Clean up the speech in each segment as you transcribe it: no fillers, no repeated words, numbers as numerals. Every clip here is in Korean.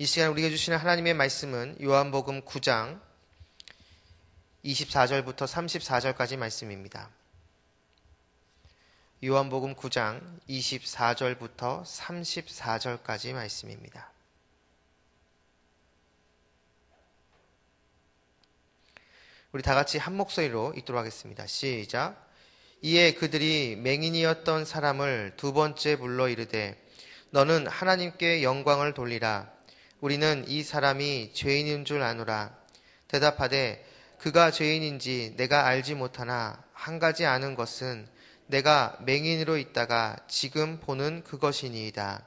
이 시간 우리에게 주시는 하나님의 말씀은 요한복음 9장 24절부터 34절까지 말씀입니다. 요한복음 9장 24절부터 34절까지 말씀입니다. 우리 다 같이 한 목소리로 읽도록 하겠습니다. 시작. 이에 그들이 맹인이었던 사람을 두 번째 불러 이르되 너는 하나님께 영광을 돌리라. 우리는 이 사람이 죄인인 줄 아노라. 대답하되 그가 죄인인지 내가 알지 못하나 한 가지 아는 것은 내가 맹인으로 있다가 지금 보는 그것이니이다.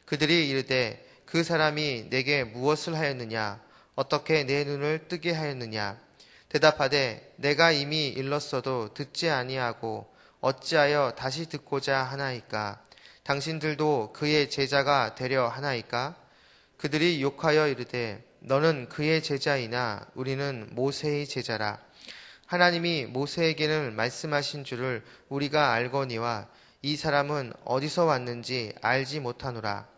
그들이 이르되 그 사람이 내게 무엇을 하였느냐? 어떻게 내 눈을 뜨게 하였느냐? 대답하되 내가 이미 일렀어도 듣지 아니하고 어찌하여 다시 듣고자 하나이까? 당신들도 그의 제자가 되려 하나이까? 그들이 욕하여 이르되 너는 그의 제자이나 우리는 모세의 제자라. 하나님이 모세에게는 말씀하신 줄을 우리가 알거니와 이 사람은 어디서 왔는지 알지 못하노라.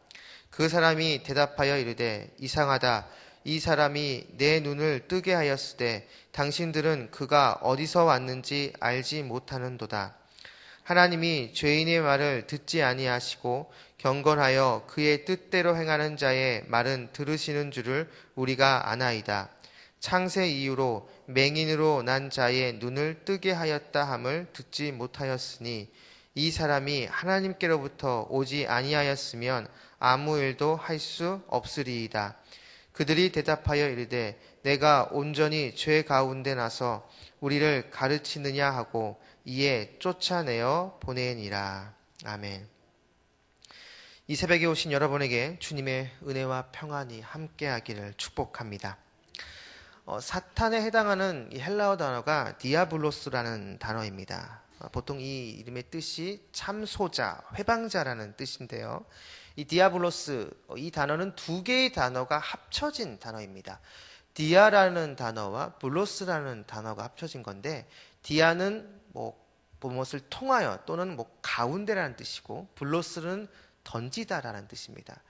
그 사람이 대답하여 이르되 이상하다. 이 사람이 내 눈을 뜨게 하였으되 당신들은 그가 어디서 왔는지 알지 못하는도다. 하나님이 죄인의 말을 듣지 아니하시고 경건하여 그의 뜻대로 행하는 자의 말은 들으시는 줄을 우리가 아나이다. 창세 이후로 맹인으로 난 자의 눈을 뜨게 하였다 함을 듣지 못하였으니 이 사람이 하나님께로부터 오지 아니하였으면 아무 일도 할 수 없으리이다. 그들이 대답하여 이르되 내가 온전히 죄 가운데 나서 우리를 가르치느냐 하고 이에 쫓아내어 보내니라. 아멘. 이 새벽에 오신 여러분에게 주님의 은혜와 평안이 함께하기를 축복합니다. 사탄에 해당하는 이 헬라어 단어가 디아블로스라는 단어입니다. 보통 이 이름의 뜻이 참소자, 회방자라는 뜻인데요. 이 디아블로스, 이 단어는 두 개의 단어가 합쳐진 단어입니다. 디아라는 단어와 블로스라는 단어가 합쳐진 건데, 디아는 무엇을 통하여 또는 가운데라는 뜻이고, 블로스는 던지다라는 뜻입니다.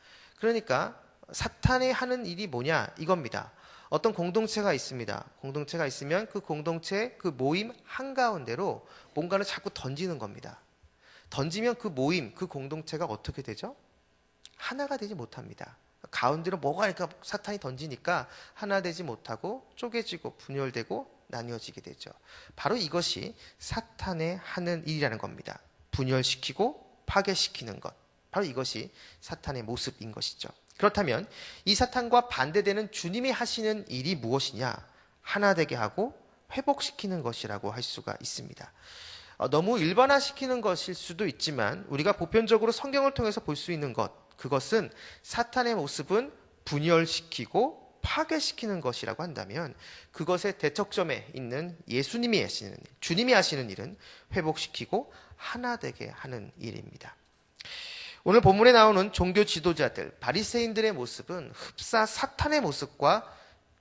그러니까 사탄이 하는 일이 뭐냐 이겁니다. 어떤 공동체가 있습니다. 공동체가 있으면 그 공동체, 그 모임 한가운데로 뭔가를 자꾸 던지는 겁니다. 던지면 그 모임, 그 공동체가 어떻게 되죠? 하나가 되지 못합니다. 가운데로 뭐가 있을까 사탄이 던지니까 하나 되지 못하고 쪼개지고 분열되고 나뉘어지게 되죠. 바로 이것이 사탄의 하는 일이라는 겁니다. 분열시키고 파괴시키는 것. 바로 이것이 사탄의 모습인 것이죠. 그렇다면 이 사탄과 반대되는 주님이 하시는 일이 무엇이냐? 하나 되게 하고 회복시키는 것이라고 할 수가 있습니다. 너무 일반화시키는 것일 수도 있지만 우리가 보편적으로 성경을 통해서 볼 수 있는 것, 그것은 사탄의 모습은 분열시키고 파괴시키는 것이라고 한다면 그것의 대척점에 있는 예수님이 하시는 일, 주님이 하시는 일은 회복시키고 하나 되게 하는 일입니다. 오늘 본문에 나오는 종교 지도자들, 바리새인들의 모습은 흡사 사탄의 모습과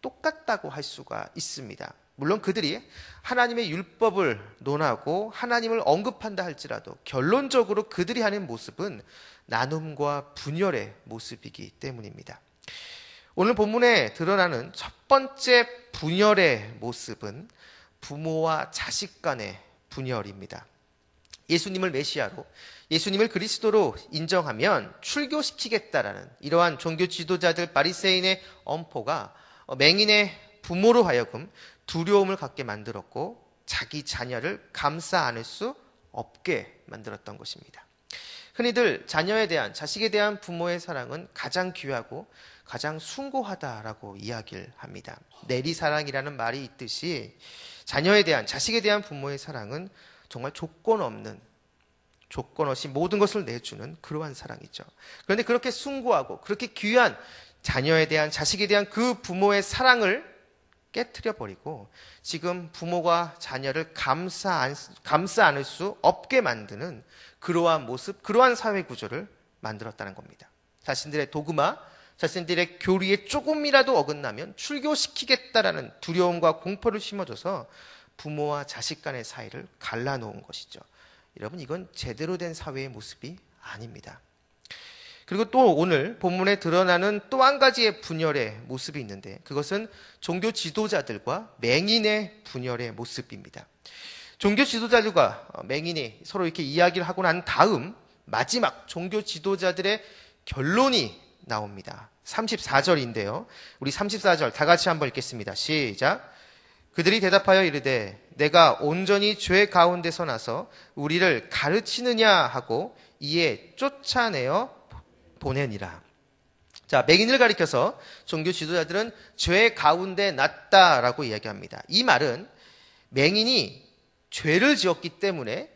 똑같다고 할 수가 있습니다. 물론 그들이 하나님의 율법을 논하고 하나님을 언급한다 할지라도 결론적으로 그들이 하는 모습은 나눔과 분열의 모습이기 때문입니다. 오늘 본문에 드러나는 첫 번째 분열의 모습은 부모와 자식 간의 분열입니다. 예수님을 메시아로, 예수님을 그리스도로 인정하면 출교시키겠다라는 이러한 종교 지도자들 바리새인의 엄포가 맹인의 부모로 하여금 두려움을 갖게 만들었고 자기 자녀를 감싸 안을 수 없게 만들었던 것입니다. 흔히들 자녀에 대한, 자식에 대한 부모의 사랑은 가장 귀하고 가장 숭고하다라고 이야기를 합니다. 내리사랑이라는 말이 있듯이 자녀에 대한, 자식에 대한 부모의 사랑은 정말 조건 없이 모든 것을 내주는 그러한 사랑이죠. 그런데 그렇게 숭고하고 그렇게 귀한 자녀에 대한, 자식에 대한 그 부모의 사랑을 깨트려 버리고 지금 부모가 자녀를 감싸 안을 수 없게 만드는 그러한 모습, 그러한 사회 구조를 만들었다는 겁니다. 자신들의 도그마, 자신들의 교리에 조금이라도 어긋나면 출교시키겠다라는 두려움과 공포를 심어줘서 부모와 자식 간의 사이를 갈라놓은 것이죠. 여러분, 이건 제대로 된 사회의 모습이 아닙니다. 그리고 또 오늘 본문에 드러나는 또 한 가지의 분열의 모습이 있는데 그것은 종교 지도자들과 맹인의 분열의 모습입니다. 종교 지도자들과 맹인이 서로 이렇게 이야기를 하고 난 다음 마지막 종교 지도자들의 결론이 나옵니다. 34절인데요. 우리 34절 다 같이 한번 읽겠습니다. 시작. 그들이 대답하여 이르되 내가 온전히 죄 가운데서 나서 우리를 가르치느냐 하고 이에 쫓아내어 보내니라. 자, 맹인을 가리켜서 종교 지도자들은 죄 가운데 났다라고 이야기합니다. 이 말은 맹인이 죄를 지었기 때문에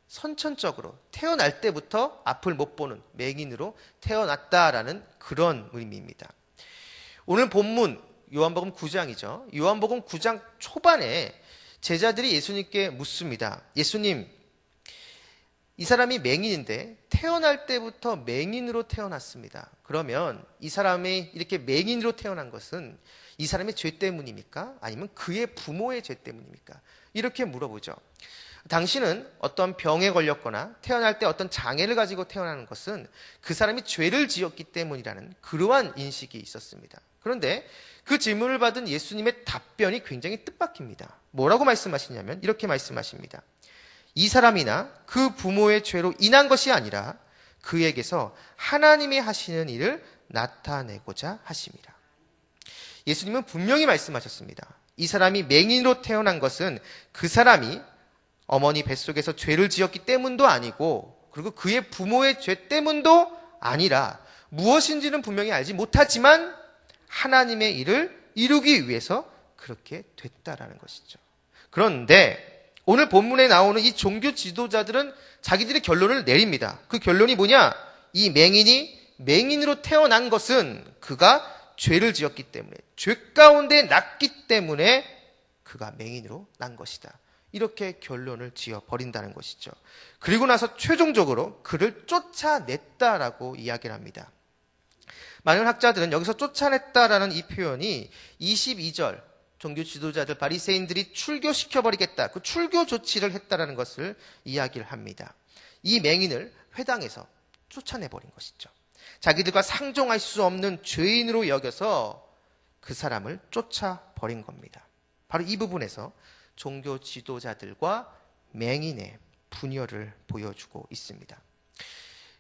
선천적으로 태어날 때부터 앞을 못 보는 맹인으로 태어났다라는 그런 의미입니다. 오늘 본문 요한복음 9장이죠. 요한복음 9장 초반에 제자들이 예수님께 묻습니다. 예수님, 이 사람이 맹인인데 태어날 때부터 맹인으로 태어났습니다. 그러면 이 사람이 이렇게 맹인으로 태어난 것은 이 사람의 죄 때문입니까? 아니면 그의 부모의 죄 때문입니까? 이렇게 물어보죠. 당신은 어떤 병에 걸렸거나 태어날 때 어떤 장애를 가지고 태어나는 것은 그 사람이 죄를 지었기 때문이라는 그러한 인식이 있었습니다. 그런데 그 질문을 받은 예수님의 답변이 굉장히 뜻밖입니다. 뭐라고 말씀하시냐면 이렇게 말씀하십니다. 이 사람이나 그 부모의 죄로 인한 것이 아니라 그에게서 하나님이 하시는 일을 나타내고자 하심이라. 예수님은 분명히 말씀하셨습니다. 이 사람이 맹인으로 태어난 것은 그 사람이 어머니 뱃속에서 죄를 지었기 때문도 아니고 그리고 그의 부모의 죄 때문도 아니라 무엇인지는 분명히 알지 못하지만 하나님의 일을 이루기 위해서 그렇게 됐다라는 것이죠. 그런데 오늘 본문에 나오는 이 종교 지도자들은 자기들의 결론을 내립니다. 그 결론이 뭐냐? 이 맹인이 맹인으로 태어난 것은 그가 죄를 지었기 때문에 죄 가운데 났기 때문에 그가 맹인으로 난 것이다. 이렇게 결론을 지어버린다는 것이죠. 그리고 나서 최종적으로 그를 쫓아냈다라고 이야기를 합니다. 많은 학자들은 여기서 쫓아냈다라는 이 표현이 22절 종교 지도자들 바리새인들이 출교시켜버리겠다. 그 출교 조치를 했다라는 것을 이야기를 합니다. 이 맹인을 회당에서 쫓아내버린 것이죠. 자기들과 상종할 수 없는 죄인으로 여겨서 그 사람을 쫓아버린 겁니다. 바로 이 부분에서 종교 지도자들과 맹인의 분열을 보여주고 있습니다.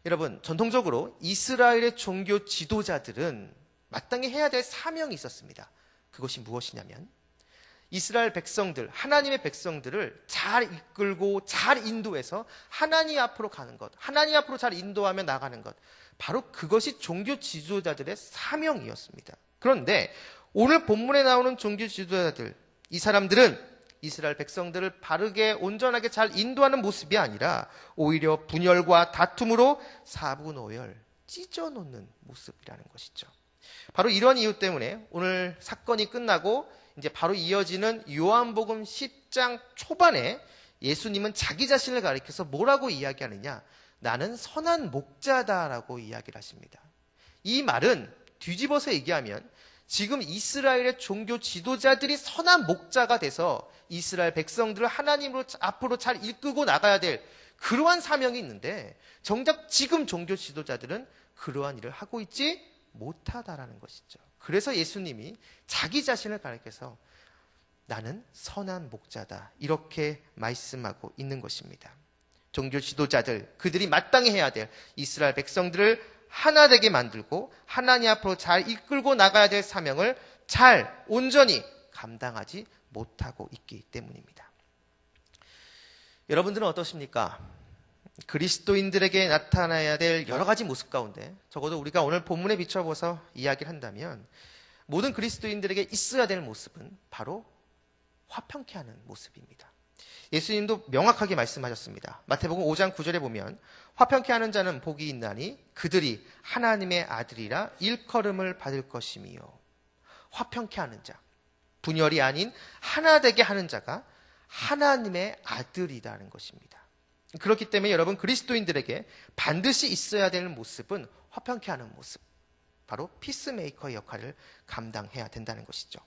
여러분, 전통적으로 이스라엘의 종교 지도자들은 마땅히 해야 될 사명이 있었습니다. 그것이 무엇이냐면 이스라엘 백성들, 하나님의 백성들을 잘 이끌고 잘 인도해서 하나님 앞으로 가는 것, 하나님 앞으로 잘 인도하며 나가는 것, 바로 그것이 종교 지도자들의 사명이었습니다. 그런데 오늘 본문에 나오는 종교 지도자들, 이 사람들은 이스라엘 백성들을 바르게 온전하게 잘 인도하는 모습이 아니라 오히려 분열과 다툼으로 사분오열 찢어놓는 모습이라는 것이죠. 바로 이런 이유 때문에 오늘 사건이 끝나고 이제 바로 이어지는 요한복음 10장 초반에 예수님은 자기 자신을 가리켜서 뭐라고 이야기하느냐? 나는 선한 목자다라고 이야기를 하십니다. 이 말은 뒤집어서 얘기하면 지금 이스라엘의 종교 지도자들이 선한 목자가 돼서 이스라엘 백성들을 하나님으로 앞으로 잘 이끌고 나가야 될 그러한 사명이 있는데 정작 지금 종교 지도자들은 그러한 일을 하고 있지 못하다라는 것이죠. 그래서 예수님이 자기 자신을 가리켜서 나는 선한 목자다 이렇게 말씀하고 있는 것입니다. 종교 지도자들, 그들이 마땅히 해야 될 이스라엘 백성들을 하나 되게 만들고 하나님 앞으로 잘 이끌고 나가야 될 사명을 잘 온전히 감당하지 못하고 있기 때문입니다. 여러분들은 어떠십니까? 그리스도인들에게 나타나야 될 여러 가지 모습 가운데 적어도 우리가 오늘 본문에 비춰보서 이야기를 한다면 모든 그리스도인들에게 있어야 될 모습은 바로 화평케 하는 모습입니다. 예수님도 명확하게 말씀하셨습니다. 마태복음 5장 9절에 보면 화평케 하는 자는 복이 있나니 그들이 하나님의 아들이라 일컬음을 받을 것이며 화평케 하는 자, 분열이 아닌 하나 되게 하는 자가 하나님의 아들이라는 것입니다. 그렇기 때문에 여러분 그리스도인들에게 반드시 있어야 될 모습은 화평케 하는 모습, 바로 피스메이커의 역할을 감당해야 된다는 것이죠.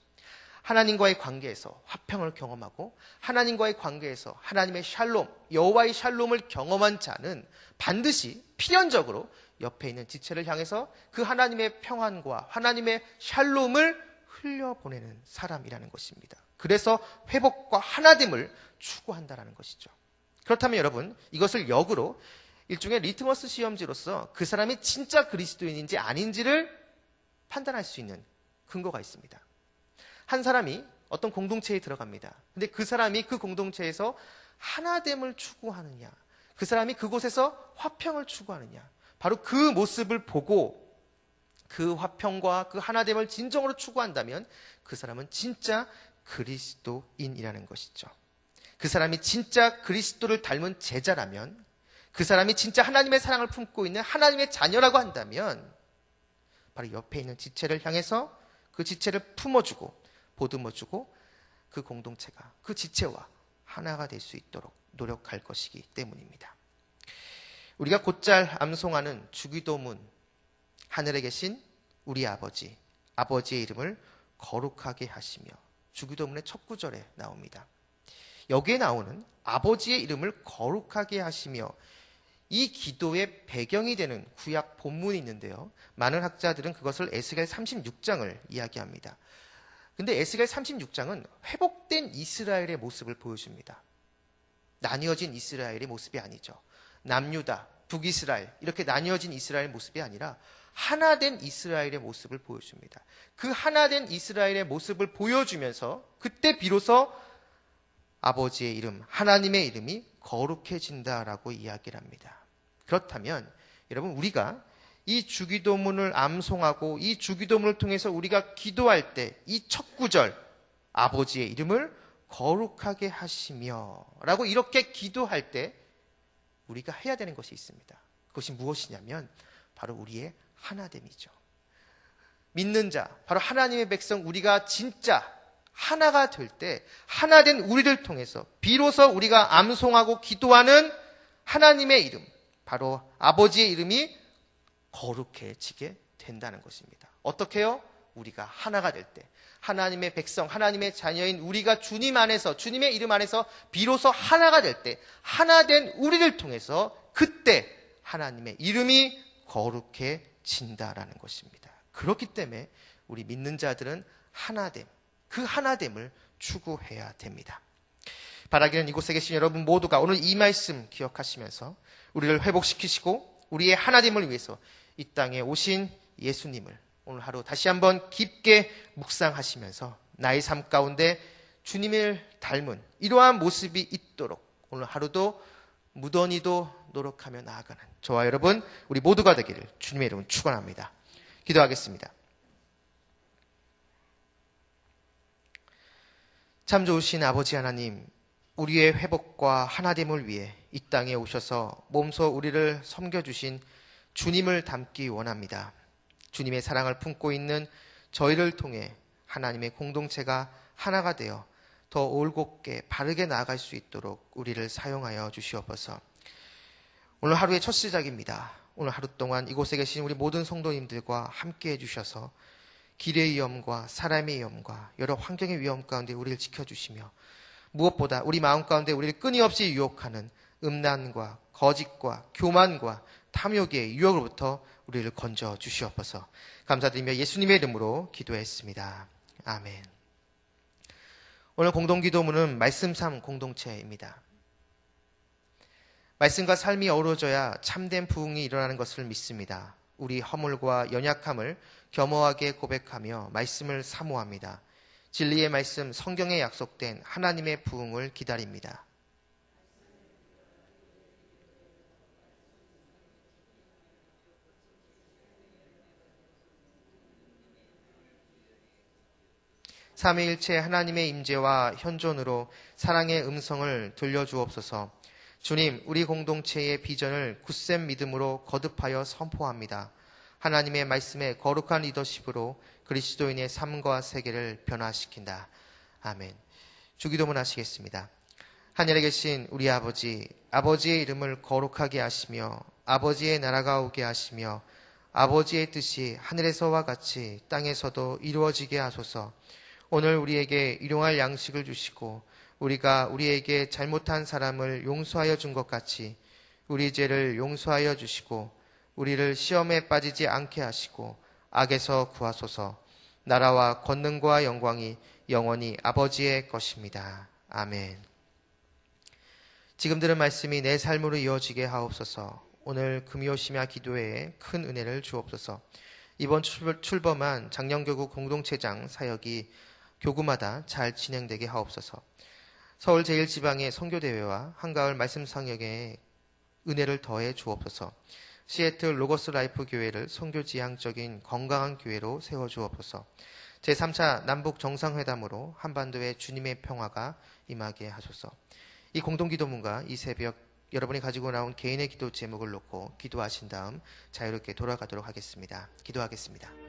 하나님과의 관계에서 화평을 경험하고 하나님과의 관계에서 하나님의 샬롬, 여호와의 샬롬을 경험한 자는 반드시 필연적으로 옆에 있는 지체를 향해서 그 하나님의 평안과 하나님의 샬롬을 흘려보내는 사람이라는 것입니다. 그래서 회복과 하나됨을 추구한다는 것이죠. 그렇다면 여러분, 이것을 역으로 일종의 리트머스 시험지로서 그 사람이 진짜 그리스도인인지 아닌지를 판단할 수 있는 근거가 있습니다. 한 사람이 어떤 공동체에 들어갑니다. 근데 그 사람이 그 공동체에서 하나됨을 추구하느냐, 그 사람이 그곳에서 화평을 추구하느냐, 바로 그 모습을 보고 그 화평과 그 하나됨을 진정으로 추구한다면 그 사람은 진짜 그리스도인이라는 것이죠. 그 사람이 진짜 그리스도를 닮은 제자라면, 그 사람이 진짜 하나님의 사랑을 품고 있는 하나님의 자녀라고 한다면 바로 옆에 있는 지체를 향해서 그 지체를 품어주고 보듬어주고 그 공동체가 그 지체와 하나가 될 수 있도록 노력할 것이기 때문입니다. 우리가 곧잘 암송하는 주기도문, 하늘에 계신 우리 아버지, 아버지의 이름을 거룩하게 하시며, 주기도문의 첫 구절에 나옵니다. 여기에 나오는 아버지의 이름을 거룩하게 하시며, 이 기도의 배경이 되는 구약 본문이 있는데요. 많은 학자들은 그것을 에스겔 36장을 이야기합니다. 근데 에스겔 36장은 회복된 이스라엘의 모습을 보여줍니다. 나뉘어진 이스라엘의 모습이 아니죠. 남유다, 북이스라엘 이렇게 나뉘어진 이스라엘의 모습이 아니라 하나된 이스라엘의 모습을 보여줍니다. 그 하나된 이스라엘의 모습을 보여주면서 그때 비로소 아버지의 이름, 하나님의 이름이 거룩해진다라고 이야기를 합니다. 그렇다면 여러분, 우리가 이 주기도문을 암송하고 이 주기도문을 통해서 우리가 기도할 때 이 첫 구절, 아버지의 이름을 거룩하게 하시며 라고 이렇게 기도할 때 우리가 해야 되는 것이 있습니다. 그것이 무엇이냐면 바로 우리의 하나됨이죠. 믿는 자, 바로 하나님의 백성, 우리가 진짜 하나가 될 때 하나된 우리를 통해서 비로소 우리가 암송하고 기도하는 하나님의 이름, 바로 아버지의 이름이 거룩해지게 된다는 것입니다. 어떻게요? 우리가 하나가 될 때, 하나님의 백성, 하나님의 자녀인 우리가 주님 안에서, 주님의 이름 안에서 비로소 하나가 될 때, 하나된 우리를 통해서 그때 하나님의 이름이 거룩해진다라는 것입니다. 그렇기 때문에 우리 믿는 자들은 하나됨, 그 하나됨을 추구해야 됩니다. 바라기는 이곳에 계신 여러분 모두가 오늘 이 말씀 기억하시면서 우리를 회복시키시고 우리의 하나됨을 위해서 이 땅에 오신 예수님을 오늘 하루 다시 한번 깊게 묵상하시면서 나의 삶 가운데 주님을 닮은 이러한 모습이 있도록 오늘 하루도 무던히도 노력하며 나아가는 저와 여러분 우리 모두가 되기를 주님의 이름으로 축원합니다. 기도하겠습니다. 참 좋으신 아버지 하나님, 우리의 회복과 하나됨을 위해 이 땅에 오셔서 몸소 우리를 섬겨주신 주님을 닮기 원합니다. 주님의 사랑을 품고 있는 저희를 통해 하나님의 공동체가 하나가 되어 더 올곧게 바르게 나아갈 수 있도록 우리를 사용하여 주시옵소서. 오늘 하루의 첫 시작입니다. 오늘 하루 동안 이곳에 계신 우리 모든 성도님들과 함께 해주셔서 길의 위험과 사람의 위험과 여러 환경의 위험 가운데 우리를 지켜주시며 무엇보다 우리 마음 가운데 우리를 끊임없이 유혹하는 음란과 거짓과 교만과 탐욕의 유혹으로부터 우리를 건져 주시옵소서. 감사드리며 예수님의 이름으로 기도했습니다. 아멘. 오늘 공동기도문은 말씀 삶 공동체입니다. 말씀과 삶이 어우러져야 참된 부흥이 일어나는 것을 믿습니다. 우리 허물과 연약함을 겸허하게 고백하며 말씀을 사모합니다. 진리의 말씀, 성경에 약속된 하나님의 부흥을 기다립니다. 삼위일체 하나님의 임재와 현존으로 사랑의 음성을 들려주옵소서. 주님, 우리 공동체의 비전을 굳센 믿음으로 거듭하여 선포합니다. 하나님의 말씀에 거룩한 리더십으로 그리스도인의 삶과 세계를 변화시킨다. 아멘. 주기도문 하시겠습니다. 하늘에 계신 우리 아버지, 아버지의 이름을 거룩하게 하시며 아버지의 나라가 오게 하시며 아버지의 뜻이 하늘에서와 같이 땅에서도 이루어지게 하소서. 오늘 우리에게 일용할 양식을 주시고 우리가 우리에게 잘못한 사람을 용서하여 준 것 같이 우리 죄를 용서하여 주시고 우리를 시험에 빠지지 않게 하시고 악에서 구하소서. 나라와 권능과 영광이 영원히 아버지의 것입니다. 아멘. 지금 들은 말씀이 내 삶으로 이어지게 하옵소서. 오늘 금요심야 기도회에 큰 은혜를 주옵소서. 이번 출범한 장년교구 공동체장 사역이 교구마다 잘 진행되게 하옵소서. 서울 제1지방의 선교대회와 한가을 말씀 상역에 은혜를 더해 주옵소서. 시애틀 로고스 라이프 교회를 선교지향적인 건강한 교회로 세워주옵소서. 제3차 남북 정상회담으로 한반도에 주님의 평화가 임하게 하소서. 이 공동기도문과 이 새벽 여러분이 가지고 나온 개인의 기도 제목을 놓고 기도하신 다음 자유롭게 돌아가도록 하겠습니다. 기도하겠습니다.